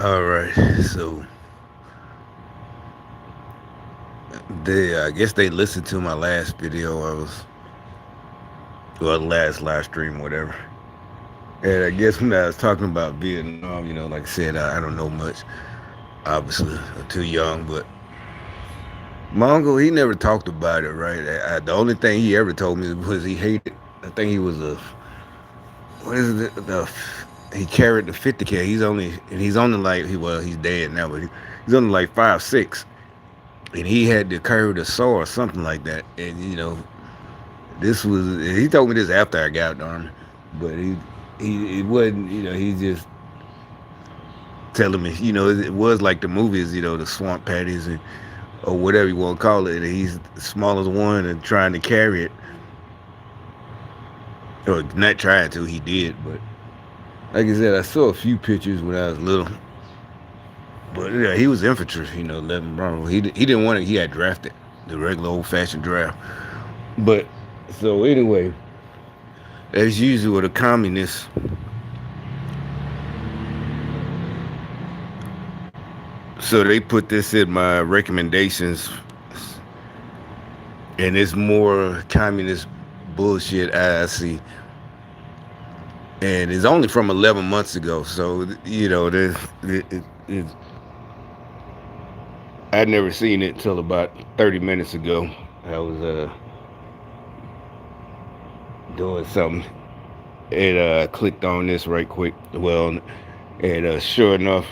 All right, so I guess they listened to my last video. Last live stream, whatever. And I guess when I was talking about Vietnam, like I said, I don't know much. Obviously, I'm too young, but my uncle, he never talked about it, right? The only thing he ever told me was he hated. I think he was what is it? He carried the 50K. He's only like he's dead now, but he's only like 5'6", and he had to carry the saw or something like that. And he told me this after I got out the army, but he it wasn't, he just telling me, it was like the movies, the swamp patties or whatever you want to call it. He's the smallest one and trying to carry it, or not trying to. He did, but like I said, I saw a few pictures when I was little. But yeah, he was infantry, 11 Bravo. He didn't want it. He had drafted the regular old fashioned draft. But so anyway, as usual, the communists. So they put this in my recommendations, and it's more communist bullshit I see. And it's only from 11 months ago. So I'd never seen it until about 30 minutes ago. I was doing something, and clicked on this right quick. Well, and sure enough,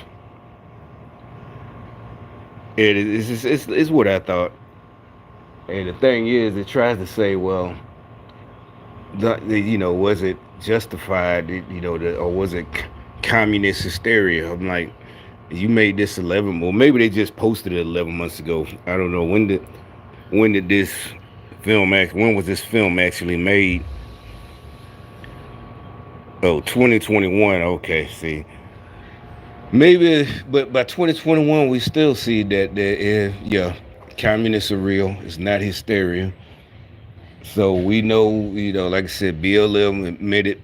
it's what I thought. And the thing is, it tries to say, well, was it justified, or was it communist hysteria? I'm like, you made this 11. Well, maybe they just posted it 11 months ago. I don't know when did this when was this film actually made? Oh, 2021. Okay, see, maybe, but by 2021 we still see that there is, yeah, communists are real. It's not hysteria. So we know, like I said, BLM admitted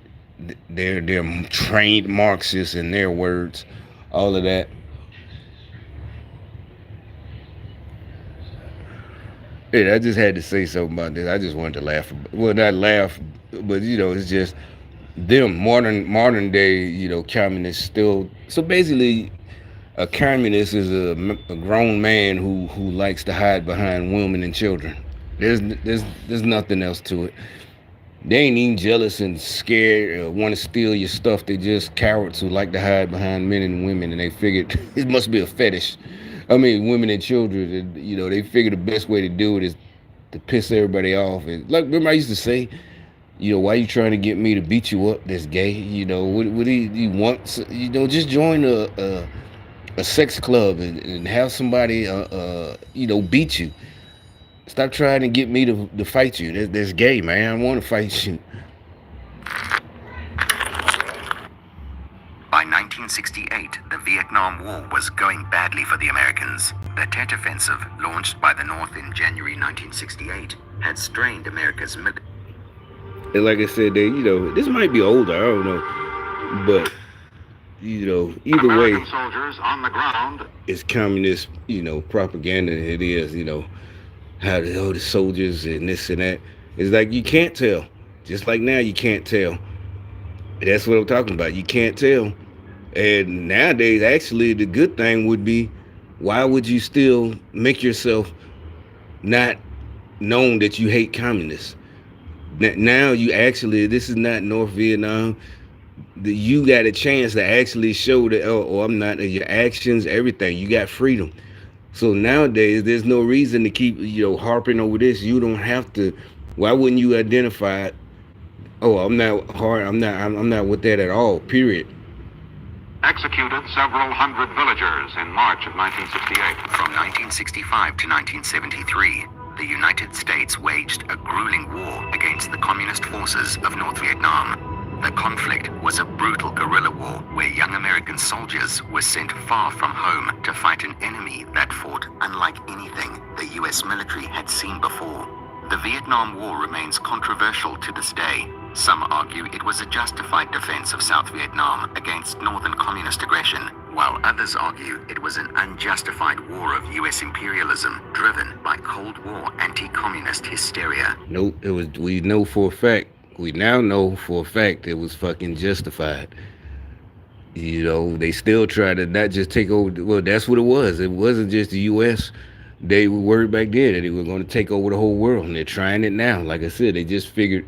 they're trained Marxists in their words, all of that. Yeah, I just had to say something about this. I just wanted to laugh. Well, not laugh, but it's just them modern day, communists still. So basically, a communist is a grown man who likes to hide behind women and children. There's nothing else to it. They ain't even jealous and scared or want to steal your stuff. They just cowards who like to hide behind men and women, and they figured it must be a fetish. I mean, women and children. And, they figure the best way to do it is to piss everybody off. And like, remember I used to say, why you trying to get me to beat you up? That's gay. What he wants? Just join a sex club and have somebody, beat you. Stop trying to get me to fight you. That's gay, man. I want to fight you. By 1968, the Vietnam War was going badly for the Americans. The Tet Offensive, launched by the North in January 1968, had strained America's And like I said, this might be older. I don't know, but either American way, soldiers on the ground. it's communist, propaganda. It is, how the soldiers and this and that. It's like you can't tell. Just like now, you can't tell. That's what I'm talking about. You can't tell. And nowadays, actually, the good thing would be, why would you still make yourself not known that you hate communists? Now you actually, this is not North Vietnam. You got a chance to actually show that, oh, I'm not, your actions, everything. You got freedom. So nowadays, there's no reason to keep, harping over this. You don't have to. Why wouldn't you identify? Oh, I'm not hard. I'm not with that at all. Period. Executed several hundred villagers in March of 1968. From 1965 to 1973, the United States waged a grueling war against the communist forces of North Vietnam. The conflict was a brutal guerrilla war where young American soldiers were sent far from home to fight an enemy that fought unlike anything the US military had seen before. The Vietnam War remains controversial to this day. Some argue it was a justified defense of South Vietnam against Northern communist aggression, while others argue it was an unjustified war of US imperialism driven by Cold War anti-communist hysteria. Nope, it was. We know for a fact. We now know for a fact it was fucking justified. They still try to not just take over. Well, that's what it was. It wasn't just the U.S. They were worried back then that they were going to take over the whole world, and they're trying it now. Like I said, they just figured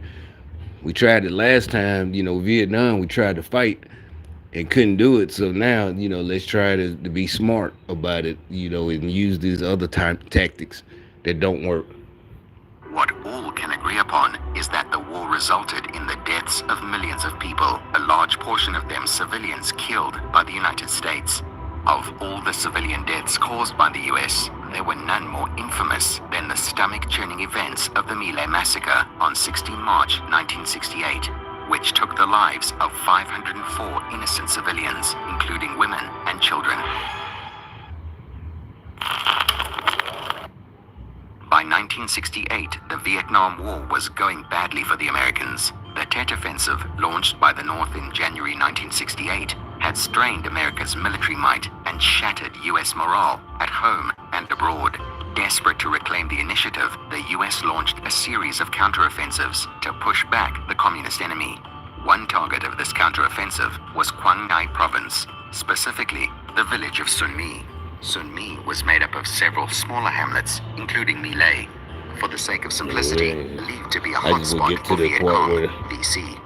we tried it last time. Vietnam. We tried to fight and couldn't do it. So now, let's try to be smart about it. And use these other tactics that don't work. What all can agree upon is that the war resulted in the deaths of millions of people, a large portion of them civilians killed by the United States. Of all the civilian deaths caused by the US, there were none more infamous than the stomach-churning events of the My Lai massacre on 16 March 1968, which took the lives of 504 innocent civilians, including women and children. By 1968, the Vietnam War was going badly for the Americans. The Tet Offensive, launched by the North in January 1968, had strained America's military might and shattered US morale at home and abroad. Desperate to reclaim the initiative, the US launched a series of counteroffensives to push back the communist enemy. One target of this counteroffensive was Quang Ngai Province, specifically the village of Sun Mi. Sun Mi was made up of several smaller hamlets, including My Lai. For the sake of simplicity, believed to be a hotspot for Viet Cong, VC.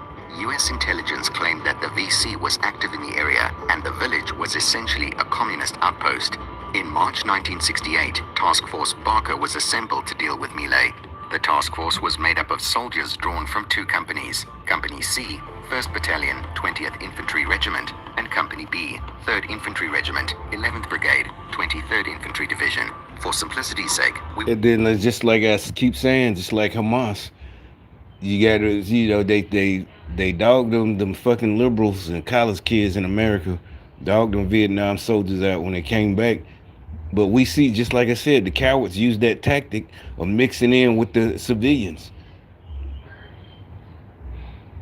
US intelligence claimed that the VC was active in the area and the village was essentially a communist outpost. In March 1968, Task Force Barker was assembled to deal with My Lai. The task force was made up of soldiers drawn from two companies, Company C, 1st Battalion, 20th Infantry Regiment, and Company B, 3rd Infantry Regiment, 11th Brigade, 23rd Infantry Division. For simplicity's sake, And then, just like I keep saying, just like Hamas, you gotta, they dogged them fucking liberals and college kids in America, dogged them Vietnam soldiers out when they came back. But we see, just like I said, the cowards use that tactic of mixing in with the civilians.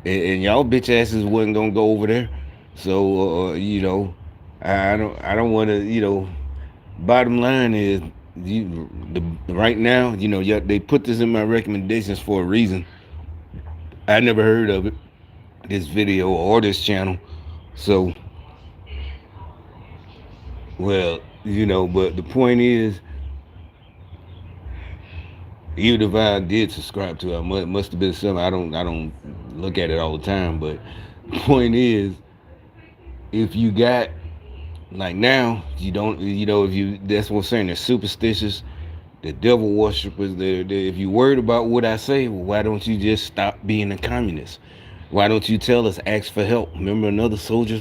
And y'all bitch asses wasn't gonna go over there. So I don't want to. Bottom line is, right now, they put this in my recommendations for a reason. I never heard of it, this video or this channel. So, well, but the point is, even if I did subscribe to it, must have been something. I don't look at it all the time. But the point is, if you got, like, now, you don't, if you, that's what I'm saying, they're superstitious, the devil worshippers. If you're worried about what I say, well, why don't you just stop being a communist? Why don't you tell us, ask for help? Remember another soldier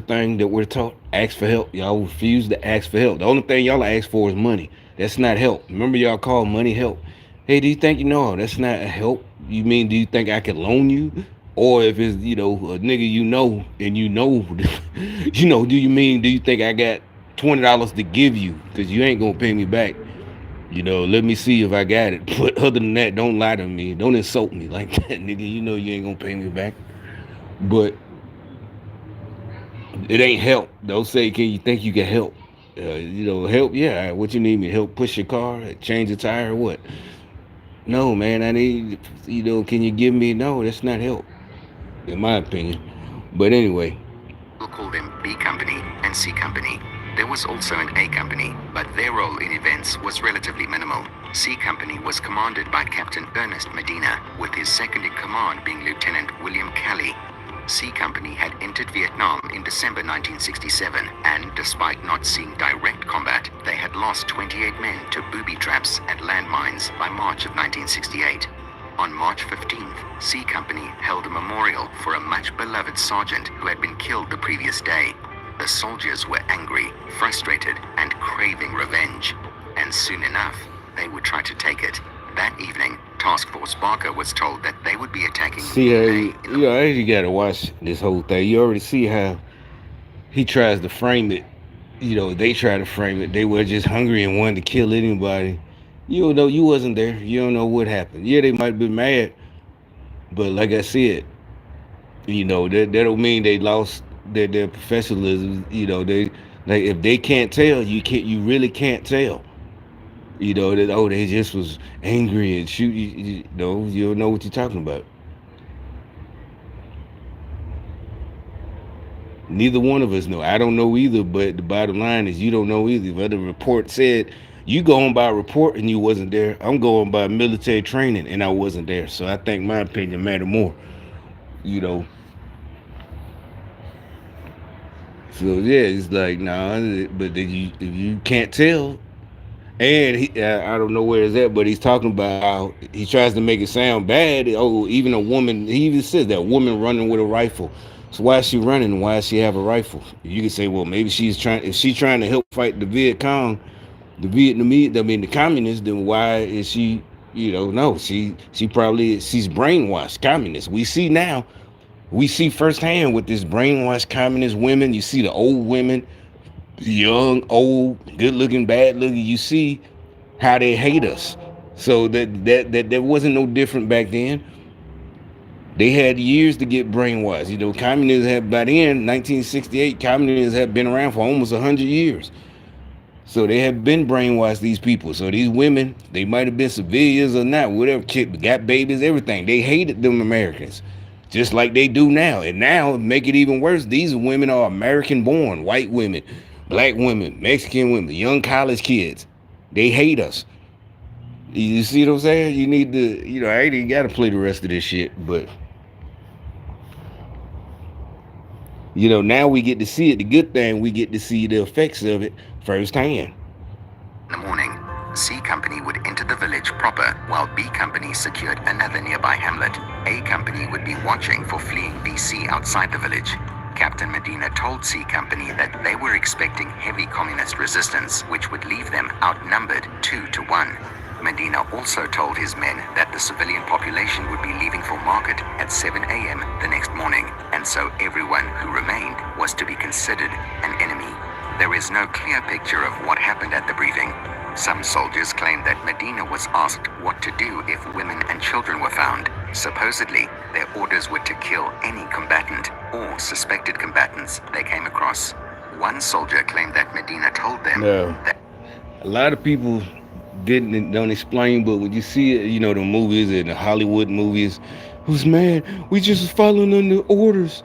thing that we're taught? Ask for help. Y'all refuse to ask for help. The only thing y'all ask for is money. That's not help. Remember, y'all call money help. Hey, do you think that's not a help? You mean, do you think I could loan you? Or if it's, a nigga and do you think I got $20 to give you? Because you ain't gonna pay me back. Let me see if I got it. But other than that, don't lie to me. Don't insult me like that, nigga. You ain't gonna pay me back. But it ain't help. Don't say, can you think you can help? Help, yeah. What you need me to help push your car, change a tire, or what? No, man, I need, can you give me? No, that's not help, in my opinion. But anyway. We'll call them B Company and C Company. There was also an A Company, but their role in events was relatively minimal. C Company was commanded by Captain Ernest Medina, with his second in command being Lieutenant William Kelly. C Company had entered Vietnam in December 1967, and despite not seeing direct combat, they had lost 28 men to booby traps and landmines by March of 1968. On March 15th, C Company held a memorial for a much-beloved sergeant who had been killed the previous day. The soldiers were angry, frustrated, and craving revenge. And soon enough, they would try to take it. That evening, Task Force Barker was told that they would be attacking. See how you already gotta watch this whole thing. You already see how he tries to frame it. They try to frame it. They were just hungry and wanted to kill anybody. You don't know, you wasn't there. You don't know what happened. Yeah, they might be mad, but like I said, that don't mean they lost their professionalism. They like if they can't tell, you really can't tell. That they just was angry and shoot. You don't know what you're talking about. Neither one of us know. I don't know either. But the bottom line is, you don't know either. But the report said you going by a report and you wasn't there. I'm going by military training and I wasn't there. So I think my opinion matter more. You know. So yeah, it's like nah. But if you can't tell, and I don't know where it's at, but he's talking about how he tries to make it sound bad. Oh, even a woman, he even says that woman running with a rifle. So why is she running? Why does she have a rifle? You can say, well, maybe if she's trying to help fight the Viet Cong, the Vietnamese, I mean the communists, then why is she, no, she probably, she's brainwashed communist. We see firsthand with this brainwashed communist women. You see the old women, young, old, good looking, bad looking. You see how they hate us. So that wasn't no different back then. They had years to get brainwashed. Communism had by then, 1968, communism had been around for almost 100 years. So they had been brainwashed, these people. So these women, they might have been civilians or not, whatever, kid, got babies, everything. They hated them Americans, just like they do now. And now, make it even worse, these women are American born, white women, black women, Mexican women, young college kids. They hate us. You see what I'm saying? You need to, I ain't even got to play the rest of this shit, but, now we get to see it. The good thing, we get to see the effects of it firsthand. In the morning, C Company would enter the village proper while B Company secured another nearby hamlet. A Company would be watching for fleeing BC outside the village. Captain Medina told C Company that they were expecting heavy communist resistance, which would leave them outnumbered 2-1. Medina also told his men that the civilian population would be leaving for market at 7 a.m. the next morning, and so everyone who remained was to be considered an enemy. There is no clear picture of what happened at the briefing. Some soldiers claim that Medina was asked what to do if women and children were found. Supposedly, their orders were to kill any combatant or suspected combatants they came across. One soldier claimed that Medina told them that a lot of people don't explain, but when you see it, the movies and the Hollywood movies, who's man, we just following under orders.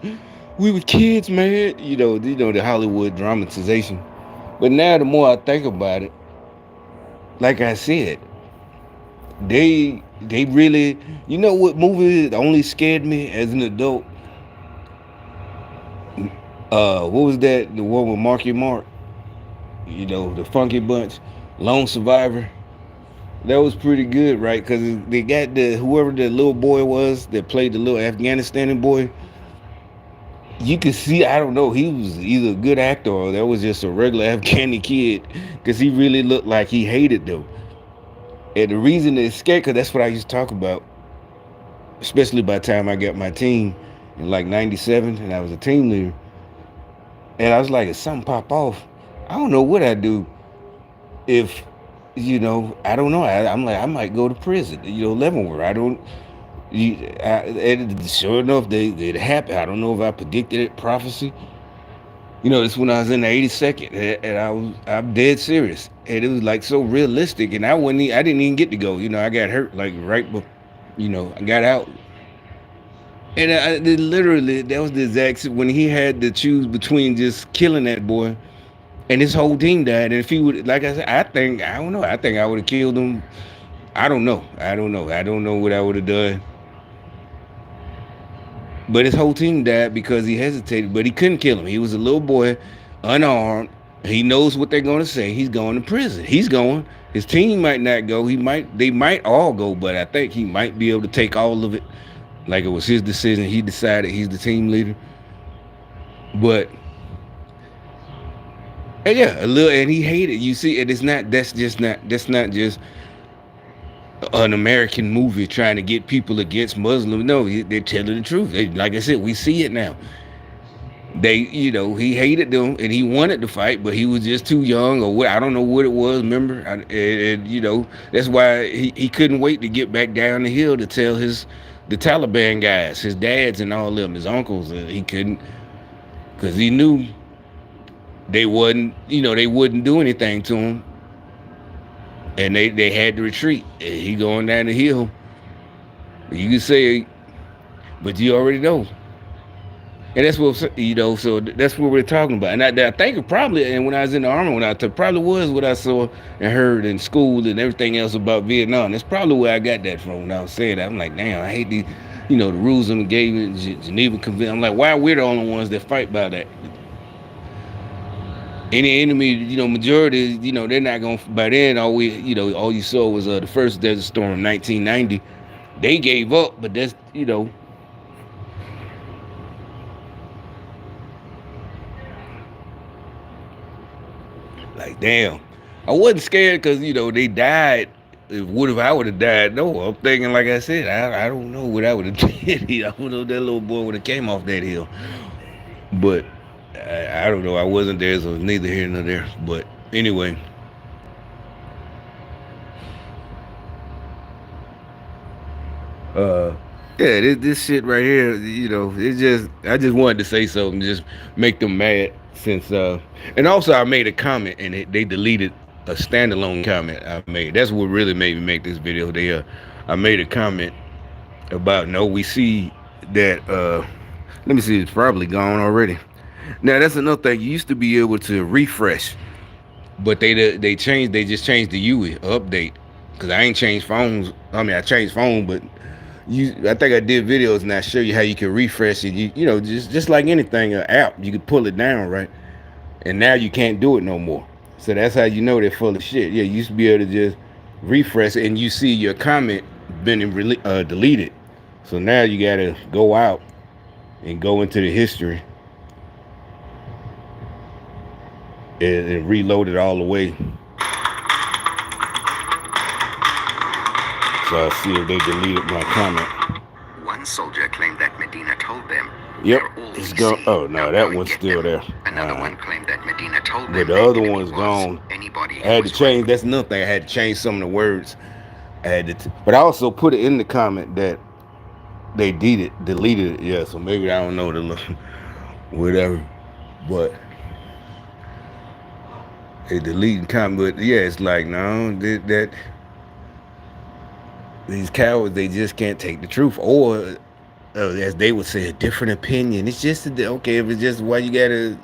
We were kids, man. The Hollywood dramatization. But now, the more I think about it, like I said, they really, what movie only scared me as an adult? What was that? The one with Marky Mark. The Funky Bunch, Lone Survivor. That was pretty good, right? Because they got whoever the little boy was that played the little Afghanistani boy. You could see, I don't know, he was either a good actor or that was just a regular Afghani kid, because he really looked like he hated them. And the reason they're scared, because that's what I used to talk about, especially by the time I got my team in like 97 and I was a team leader. And I was like, if something pop off, I don't know what I'd do if, I don't know. I'm like, I might go to prison, Leavenworth. I don't, and sure enough, it happened. I don't know if I predicted it, prophecy. It's when I was in the 82nd, and I'm dead serious, and it was like so realistic, and I didn't even get to go. I got hurt like right before, I got out, and literally that was the exact when he had to choose between just killing that boy, and his whole team died. And if he would, like I said, I don't know. I think I would have killed him. I don't know. I don't know what I would have done. But his whole team died because he hesitated, but he couldn't kill him. He was a little boy, unarmed. He knows what they're going to say. He's going to prison. He's going. His team might not go. They might all go, but I think he might be able to take all of it. Like it was his decision. He decided he's the team leader. But yeah, a little, and he hated. You see, and that's not just an American movie trying to get people against Muslims. No, they're telling the truth. Like I said, we see it now. He hated them and he wanted to fight, but he was just too young or what. I don't know what it was. Remember, and that's why he couldn't wait to get back down the hill to tell the Taliban guys, his dads and all of them, his uncles. He couldn't, because he knew they wouldn't do anything to him, and they had to retreat. And he going down the hill. You can say, but you already know. And that's what so that's what we're talking about. And I think it probably, and when I was in the army, when I took, probably was what I saw and heard in school and everything else about Vietnam. That's probably where I got that from. When I was saying that, I'm like, damn, I hate these, the rules and engagement, Geneva Convention. I'm like, why we're the only ones that fight by that? Any enemy, majority, they're not gonna. By then, all you saw was the first Desert Storm, 1990. They gave up, but that's, like, damn. I wasn't scared because, they died. What if I would have died? No, I'm thinking, like I said, I don't know what I would have did. I don't know if that little boy would have came off that hill. But I don't know. I wasn't there, so neither here nor there. But anyway. Uh, yeah, this shit right here, I just wanted to say something, just make them mad since, and also I made a comment and they deleted a standalone comment I made. That's what really made me make this video. I made a comment about, no, we see that, let me see, it's probably gone already. Now that's another thing. You used to be able to refresh, but they just changed the UI update. Cause I ain't changed phones. I mean, I changed phone, but I think I did videos and I show you how you can refresh it. Just like anything, an app, you can pull it down, right? And now you can't do it no more. So that's how you know they're full of shit. Yeah, you used to be able to just refresh it and you see your comment been deleted. So now you gotta go out and go into the history and reload it all the way. So I'll see if they deleted my comment. One soldier claimed that Medina told them. Yep, it's gone. Oh no, that one's still there. Another one claimed that Medina told them. But the other one's gone. I had to change. That's another thing. I had to change some of the words. But I also put it in the comment that they deleted it. Yeah, so maybe I don't know whatever. But they deleting comment. But yeah, it's like, no, that these cowards, they just can't take the truth, or as they would say, a different opinion. It's just okay. If it's just, why you gotta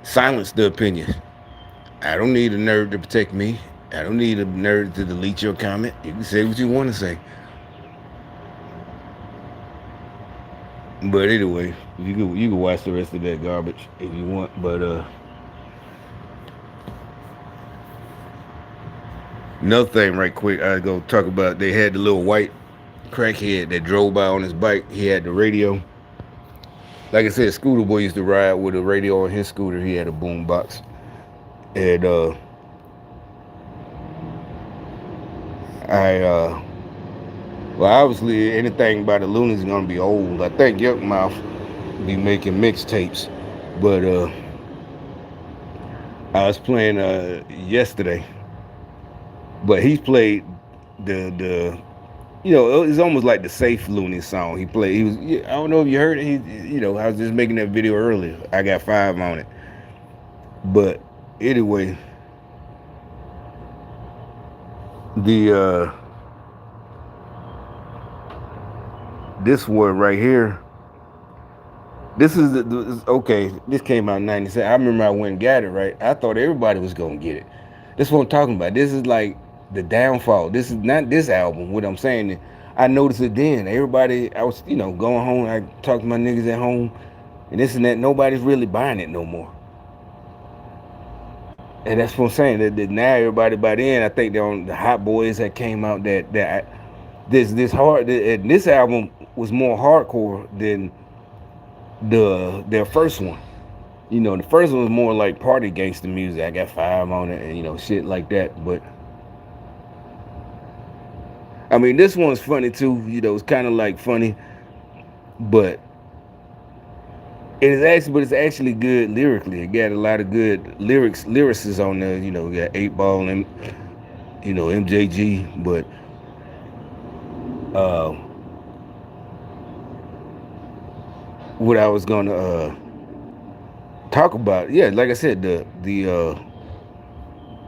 silence the opinion? I don't need a nerd to protect me. I don't need a nerd to delete your comment. You can say what you want to say. But anyway, you can watch the rest of that garbage if you want. But another thing, right quick, I go talk about. They had the little white crackhead that drove by on his bike. He had the radio. Like I said, Scooter Boy used to ride with a radio on his scooter. He had a boom box. And well, obviously anything by the Loonies is gonna be old. I think Yuck Mouth be making mixtapes, but I was playing yesterday, but he played the it's almost like the Safe Looney song. He played. He was. I don't know if you heard it. I was just making that video earlier. I got 5 on it, but anyway, the this one right here. This is okay. This came out in '97. I remember I went and got it. Right. I thought everybody was gonna get it. This is what I'm talking about. This is like the downfall. This is not this album. What I'm saying, I noticed it then. Everybody, I was going home. I talked to my niggas at home, and this and that. Nobody's really buying it no more. And that's what I'm saying. That now everybody by then, I think they're on the Hot Boys that came out. That this hard. And this album was more hardcore than their first one. The first one was more like party gangster music. I got 5 on it, and shit like that. But I mean, this one's funny too. It's kind of like funny, but it's actually good lyrically. It got a lot of good lyricists on there. We got 8 Ball and MJG, but what I was gonna talk about, yeah, like I said, the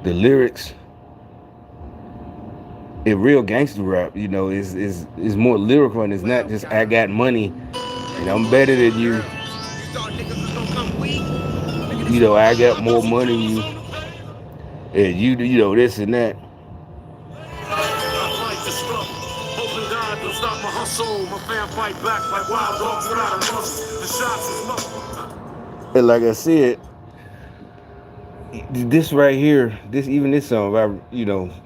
lyrics in real gangster rap, is more lyrical, and it's not just I got money and I'm better than you. I got more money than you, and this and that. And like I said, this right here, this song,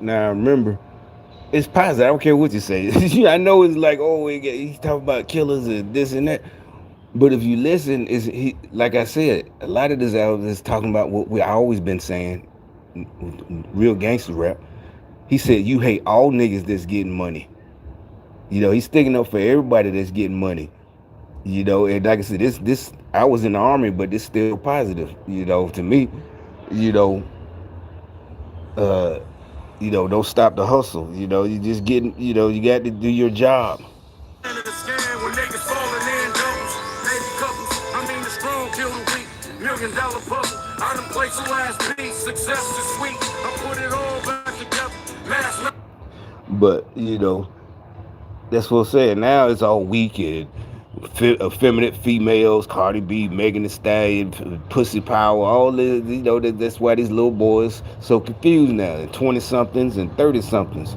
now I remember, it's positive. I don't care what you say. I know it's like, oh, he's talking about killers and this and that. But if you listen, is he like I said, a lot of this album is talking about what we always been saying, real gangster rap. He said you hate all niggas that's getting money. He's sticking up for everybody that's getting money. And like I said, this I was in the army, but it's still positive. To me, you know, uh, don't stop the hustle. You just getting, you got to do your job. But that's what I'm saying. Now it's all weekend. Effeminate females, Cardi B, Megan Thee Stallion, Pussy Power, all this. That's why these little boys so confused now. 20 somethings and 30 somethings.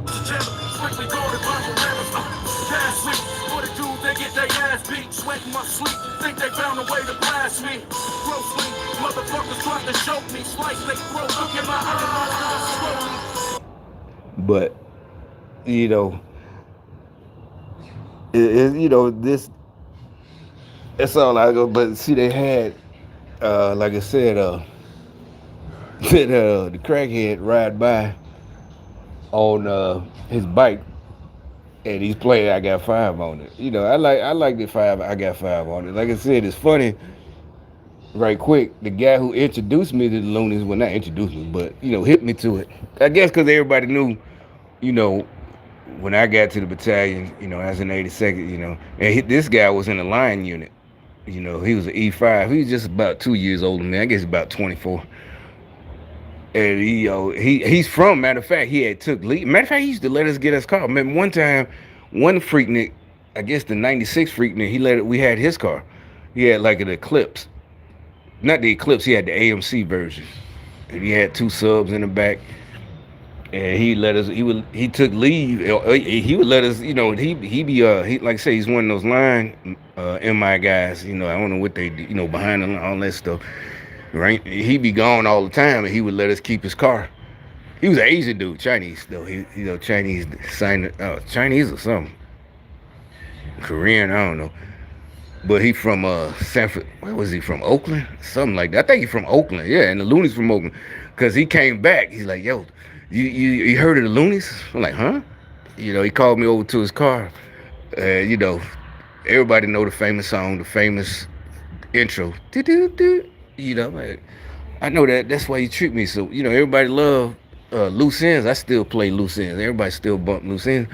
But you know, this. That's all I go. But see, they had, like I said, the crackhead ride by on his bike, and he's playing "I Got Five" on it. I like the five. I got five on it. Like I said, it's funny. Right quick, the guy who introduced me to the Loonies, well, not introduced me, but hit me to it. I guess because everybody knew, you know, when I got to the battalion, I was in 82nd, and this guy was in the line unit. He was an E5. He was just about 2 years older than me. I guess about 24. And he's from. Matter of fact, he had took leave. Matter of fact, he used to let us get his car. Remember one time, one Freaknik, I guess the '96 Freaknik, he let it. We had his car. He had like an Eclipse, not the Eclipse. He had the AMC version, and he had two subs in the back. And he let us. He took leave. He would let us. He like I say, he's one of those line MI guys. I don't know what they do. Behind the line, all that stuff. Right? He be gone all the time, and he would let us keep his car. He was an Asian dude, Chinese though. Chinese signed Chinese or something, Korean, I don't know. But he from Sanford. Where was he from? Oakland, something like that. I think he's from Oakland. Yeah, and the Loonies from Oakland, cause he came back. He's like, yo, you heard of the Loonies? I'm like, huh? He called me over to his car. Everybody know the famous song, the famous intro. Do. Like, I know that. That's why you treat me so. Everybody love loose ends. I still play loose ends. Everybody still bump loose ends.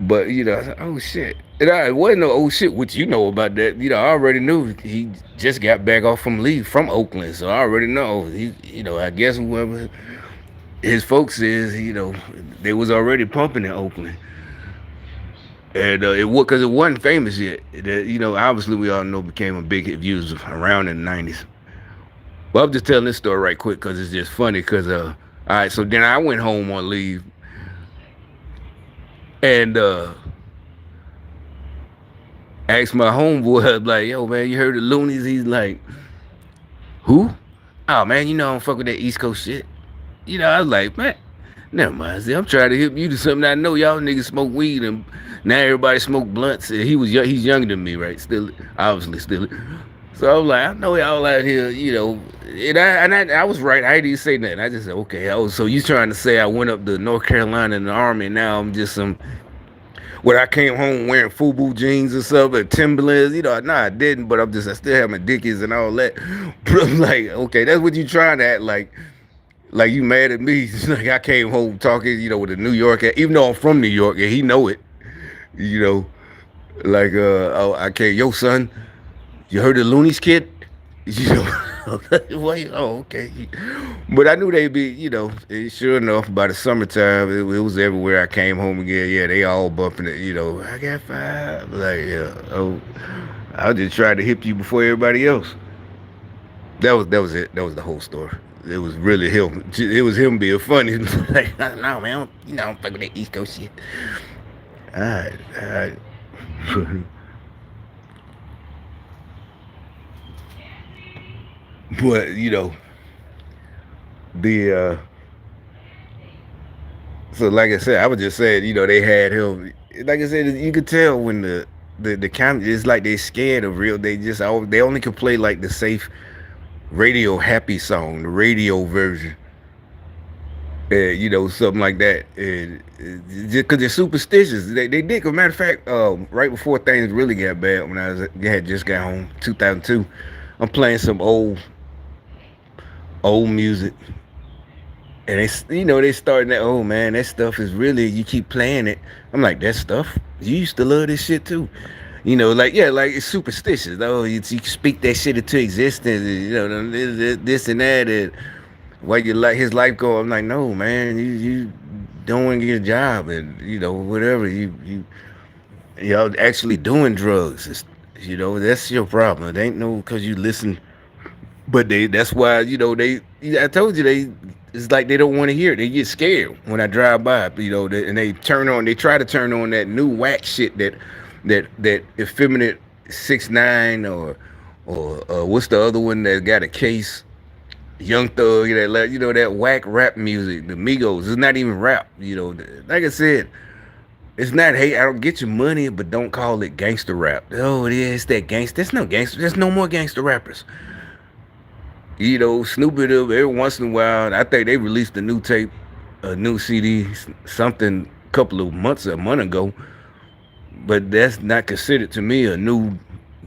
But I said, oh shit. And it wasn't no oh shit, which about that. I already knew he just got back off from leave from Oakland. So I already know I guess whoever his folks is, they was already pumping in Oakland. And because it wasn't famous yet. Obviously we all know became a big hit views around in the 90s. Well, I'm just telling this story right quick because it's just funny. Because all right, so then I went home on leave, and asked my homeboy, I'm like, yo, man, you heard of Loonies? He's like, who? Oh, man, I don't fuck with that East Coast shit. I was like, man, never mind. See, I'm trying to hip you to something I know. Y'all niggas smoke weed, and now everybody smoke blunts. And he's younger than me, right? Still, obviously, still. So I was like, I know y'all out here, and I was right. I didn't say nothing. I just said, okay. So you trying to say I went up to North Carolina in the Army, and now I'm just some. When I came home wearing FUBU jeans and stuff and Timberlands, nah, I didn't, but I still have my Dickies and all that. But I'm like, okay, that's what you trying to act like you mad at me. Like I came home talking, with a New Yorker, even though I'm from New York and he know it, like, I can't, yo son, you heard the Loonies kid? Wait, oh, okay. But I knew they'd be, sure enough, by the summertime, it was everywhere. I came home again. Yeah, they all bumping it. I got five. Like, yeah, oh, I just tried to hip you before everybody else. That was it. That was the whole story. It was really him. It was him being funny. Like, no, man, I don't fuck with that East Coast shit. All right, all right. But the so like I said, I was just saying, they had him. Like I said, you could tell when the camera, it's like they scared of real. They only could play like the safe radio happy song, the radio version, something like that. And just because they're superstitious, they did. As a matter of fact, right before things really got bad, when had just got home, 2002, I'm playing some old music. And they starting that. Oh man, that stuff is really. You keep playing it. I'm like, that stuff. You used to love this shit too. Like, yeah, like it's superstitious. Oh, you speak that shit into existence. This and that. And while you like his life go, I'm like, no, man, you doing your job and whatever y'all actually doing drugs. That's your problem. It ain't no because you listen. But that's why they. I told you they. It's like they don't want to hear it. They get scared when I drive by, and they turn on. They try to turn on that new whack shit that effeminate 6ix9ine or what's the other one that got a case, Young Thug, that whack rap music, the Migos. It's not even rap. Like I said, it's not hate. I don't get your money, but don't call it gangster rap. Oh, it is that gangster. There's no gangster. There's no more gangster rappers. Snoop it up every once in a while. I think they released a new tape, a new CD, something a month ago. But that's not considered to me a new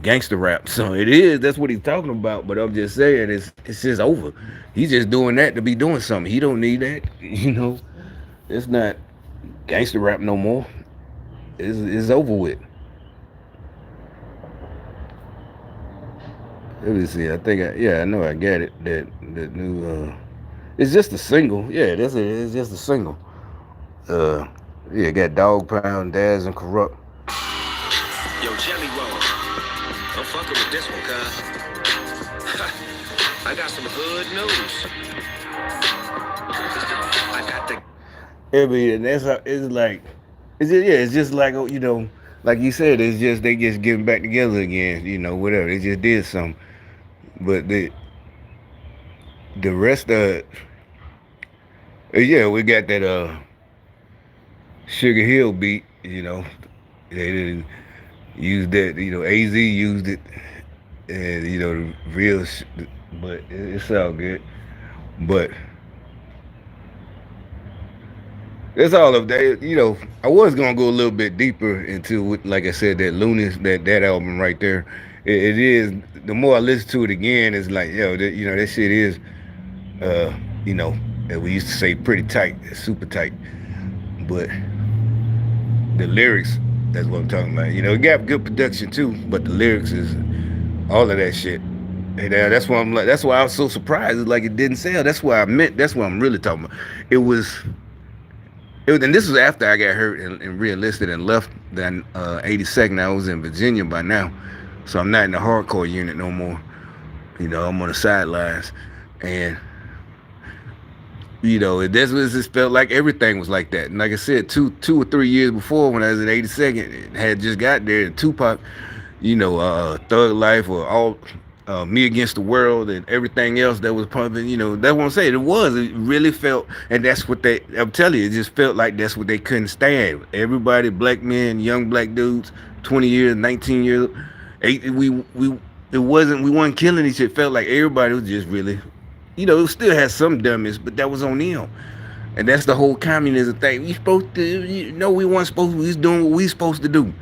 gangster rap song. It is. That's what he's talking about. But I'm just saying, it's just over. He's just doing that to be doing something. He don't need that. It's not gangster rap no more. It's over with. Let me see. I think I know I got it. That new it's just a single. Yeah, it's just a single. Uh yeah, got Dog Pound, Daz and Corrupt. Yo, Jelly Roll, I'm fucking with this one, cuz. I got some good news. I got the I mean, and that's how it's just like like you said, it's just they just getting back together again, whatever. They just did something. But the rest of it, yeah, we got that Sugar Hill beat, they didn't use that, AZ used it, and the real, but it's all good. But that's all of that. I was gonna go a little bit deeper into, like I said, that Lunis, that album right there. It is. The more I listen to it again, it's like, that shit is, uh, as we used to say, pretty tight, super tight. But the lyrics, that's what I'm talking about. It got good production too, but the lyrics is all of that shit. And that's why I'm like, that's why I was so surprised. It's like it didn't sell. That's why I meant. That's what I'm really talking about. And this was after I got hurt and re-enlisted and left. Then 82nd, I was in Virginia by now, so I'm not in the hardcore unit no more. I'm on the sidelines, and that's what it just felt like. Everything was like that. And like I said, two or 3 years before, when I was in 82nd, had just got there. Tupac, Thug Life, or all Me Against the World, and everything else that was pumping. That's what I'm saying. It really felt, and that's what I'm telling you, it just felt like that's what they couldn't stand. Everybody, black men, young black dudes, 20 years, 19 years, we weren't killing each other. It felt like everybody was just really, it still had some dummies, but that was on them. And that's the whole communism thing. We supposed to, we weren't supposed to, we was doing what we supposed to do.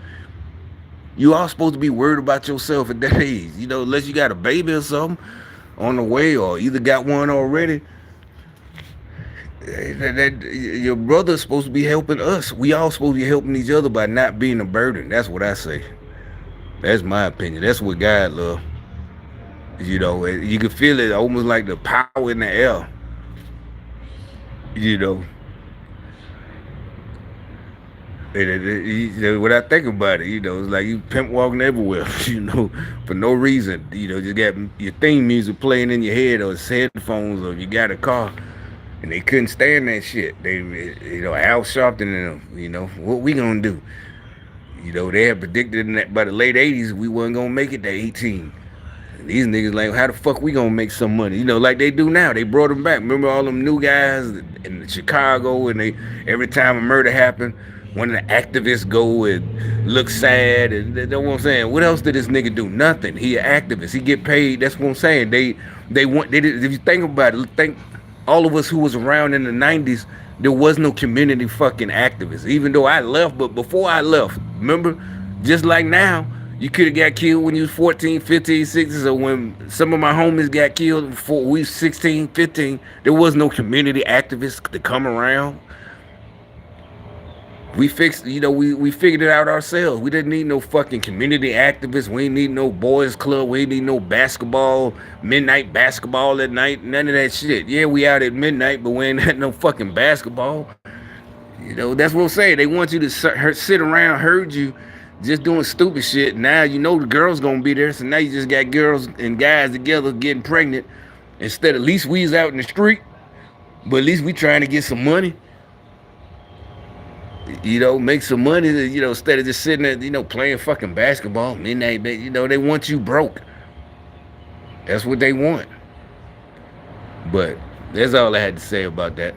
You all supposed to be worried about yourself at that age, unless you got a baby or something on the way, or either got one already. Your brother's supposed to be helping us. We all supposed to be helping each other by not being a burden. That's what I say. That's my opinion. That's what God love. You know, you can feel it almost like the power in the air. You know, when I think about it, you know, it's like you pimp walking everywhere, you know, for no reason. You know, just got your theme music playing in your head or it's headphones or you got a car. And they couldn't stand that shit. They, you know, Al Sharpton and them, you know, what we gonna do? You know, they had predicted in that by the late 80s we wasn't gonna make it to 18. And these niggas like, how the fuck we gonna make some money? You know, like they do now. They brought them back. Remember all them new guys in Chicago, and they every time a murder happened, one of the activists go and look sad, and that's what I'm saying. What else did this nigga do? Nothing. He an activist. He get paid. That's what I'm saying. They want. They did. If you think about it, think all of us who was around in the 90s, there was no community fucking activists. Even though I left, but before I left, remember, just like now, you could have got killed when you was 14, 15, 16. So when some of my homies got killed before we was 16, 15, there was no community activists to come around. We fixed, you know, we figured it out ourselves. We didn't need no fucking community activists. We didn't need no boys club. We didn't need no basketball, midnight basketball at night. None of that shit. Yeah, we out at midnight, but we ain't had no fucking basketball. You know, that's what I'm saying. They want you to sit around, herd you, just doing stupid shit. Now you know the girls gonna be there, so now you just got girls and guys together getting pregnant. Instead, at least we's out in the street, but at least we trying to get some money. You know, make some money, you know, instead of just sitting there, you know, playing fucking basketball, midnight, you know, they want you broke. That's what they want. But that's all I had to say about that.